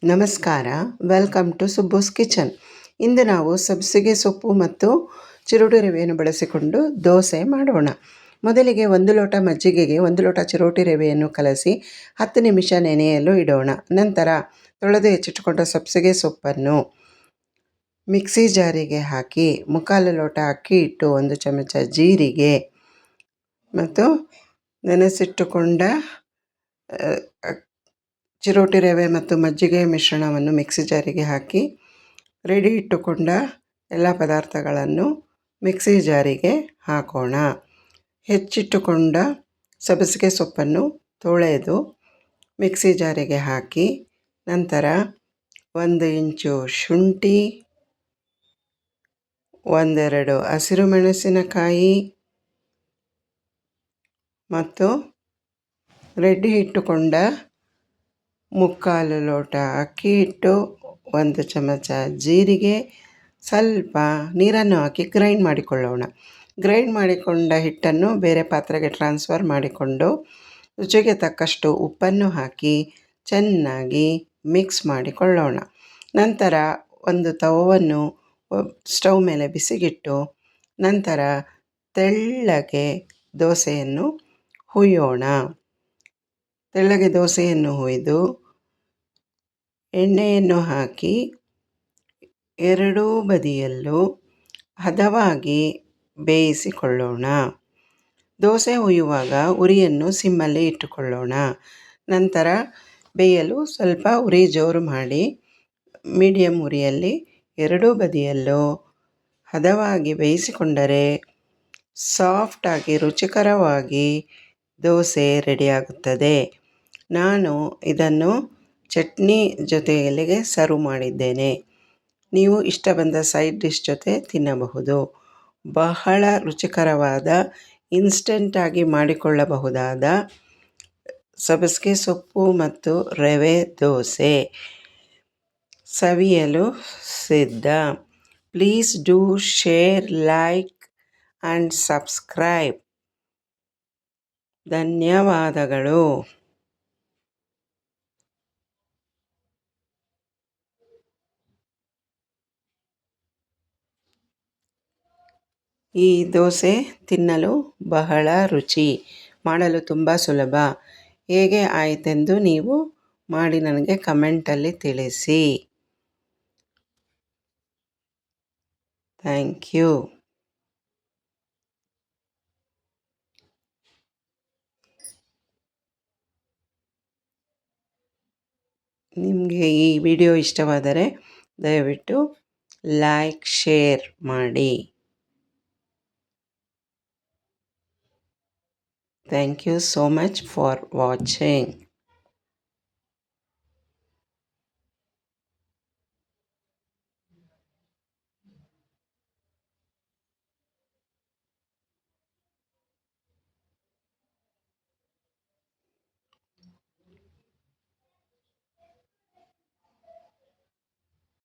ನಮಸ್ಕಾರ, welcome to ಸುಬ್ಬೂಸ್ kitchen. ಇಂದು ನಾವು ಸಬ್ಬಸಿಗೆ ಸೊಪ್ಪು ಮತ್ತು ಚಿರೋಟಿ ರವೆಯನ್ನು ಬಳಸಿಕೊಂಡು ದೋಸೆ ಮಾಡೋಣ. ಮೊದಲಿಗೆ 1 ಲೋಟ ಮಜ್ಜಿಗೆಗೆ 1 ಲೋಟ ಚಿರೋಟಿ ರವೆಯನ್ನು ಕಲಸಿ 10 ನಿಮಿಷ ನೆನೆಯಲು ಇಡೋಣ. ನಂತರ ತೊಳೆದು ಹೆಚ್ಚಿಟ್ಟುಕೊಂಡ ಸಬ್ಬಸಿಗೆ ಸೊಪ್ಪನ್ನು ಮಿಕ್ಸಿ ಜಾರಿಗೆ ಹಾಕಿ 3/4 ಲೋಟ ಅಕ್ಕಿ ಹಿಟ್ಟು, 1 ಚಮಚ ಜೀರಿಗೆ ಮತ್ತು ನೆನೆಸಿಟ್ಟುಕೊಂಡ ಚಿರೋಟಿ ರವೆ ಮತ್ತು ಮಜ್ಜಿಗೆ ಮಿಶ್ರಣವನ್ನು ಮಿಕ್ಸಿ ಜಾರಿಗೆ ಹಾಕಿ ರೆಡಿ ಇಟ್ಟುಕೊಂಡ ಎಲ್ಲ ಪದಾರ್ಥಗಳನ್ನು ಮಿಕ್ಸಿ ಜಾರಿಗೆ ಹಾಕೋಣ. ಹೆಚ್ಚಿಟ್ಟುಕೊಂಡ ಸಬ್ಬಸಿಗೆ ಸೊಪ್ಪನ್ನು ತೊಳೆದು ಮಿಕ್ಸಿ ಜಾರಿಗೆ ಹಾಕಿ ನಂತರ 1 ಇಂಚು ಶುಂಠಿ, 1-2 ಹಸಿರು ಮೆಣಸಿನಕಾಯಿ ಮತ್ತು ರೆಡಿ ಇಟ್ಟುಕೊಂಡ 3/4 ಲೋಟ ಅಕ್ಕಿ ಹಿಟ್ಟು, 1 ಚಮಚ ಜೀರಿಗೆ, ಸ್ವಲ್ಪ ನೀರನ್ನು ಹಾಕಿ ಗ್ರೈಂಡ್ ಮಾಡಿಕೊಳ್ಳೋಣ. ಗ್ರೈಂಡ್ ಮಾಡಿಕೊಂಡ ಹಿಟ್ಟನ್ನು ಬೇರೆ ಪಾತ್ರೆಗೆ ಟ್ರಾನ್ಸ್ಫರ್ ಮಾಡಿಕೊಂಡು ರುಚಿಗೆ ತಕ್ಕಷ್ಟು ಉಪ್ಪನ್ನು ಹಾಕಿ ಚೆನ್ನಾಗಿ ಮಿಕ್ಸ್ ಮಾಡಿಕೊಳ್ಳೋಣ. ನಂತರ ಒಂದು ತವವನ್ನು ಸ್ಟವ್ ಮೇಲೆ ಬಿಸಿಗಿಟ್ಟು ನಂತರ ತೆಳ್ಳಗೆ ದೋಸೆಯನ್ನು ಹುಯ್ಯೋಣ. ತೆಳ್ಳಗೆ ದೋಸೆಯನ್ನು ಹುಯ್ದು ಎಣ್ಣೆಯನ್ನು ಹಾಕಿ ಎರಡೂ ಬದಿಯಲ್ಲೂ ಹದವಾಗಿ ಬೇಯಿಸಿಕೊಳ್ಳೋಣ. ದೋಸೆ ಹುಯ್ಯುವಾಗ ಉರಿಯನ್ನು ಸಿಮ್ಮಲ್ಲಿ ಇಟ್ಟುಕೊಳ್ಳೋಣ. ನಂತರ ಬೇಯಲು ಸ್ವಲ್ಪ ಉರಿ ಜೋರು ಮಾಡಿ ಮೀಡಿಯಮ್ ಉರಿಯಲ್ಲಿ ಎರಡೂ ಬದಿಯಲ್ಲೂ ಹದವಾಗಿ ಬೇಯಿಸಿಕೊಂಡರೆ ಸಾಫ್ಟಾಗಿ ರುಚಿಕರವಾಗಿ ದೋಸೆ ರೆಡಿಯಾಗುತ್ತದೆ. ನಾನು ಇದನ್ನು ಚಟ್ನಿ ಜೊತೆಗೆ ಸರ್ವ್ ಮಾಡಿದ್ದೇನೆ. ನೀವು ಇಷ್ಟ ಬಂದ ಸೈಡ್ ಡಿಶ್ ಜೊತೆ ತಿನ್ನಬಹುದು. ಬಹಳ ರುಚಿಕರವಾದ ಇನ್ಸ್ಟೆಂಟಾಗಿ ಮಾಡಿಕೊಳ್ಳಬಹುದಾದ ಸಬ್ಬಸಿಗೆ ಸೊಪ್ಪು ಮತ್ತು ರವೆ ದೋಸೆ ಸವಿಯಲು ಸಿದ್ಧ. Please do share, like and subscribe. ಧನ್ಯವಾದಗಳು. ಈ ದೋಸೆ ತಿನ್ನಲು ಬಹಳ ರುಚಿ, ಮಾಡಲು ತುಂಬ ಸುಲಭ. ಹೇಗೆ ಆಯಿತೆಂದು ನೀವು ಮಾಡಿ ನನಗೆ ಕಮೆಂಟಲ್ಲಿ ತಿಳಿಸಿ. Thank you. ನಿಮಗೆ ಈ ವಿಡಿಯೋ ಇಷ್ಟವಾದರೆ ದಯವಿಟ್ಟು ಲೈಕ್, ಶೇರ್ ಮಾಡಿ. Thank you so much for watching.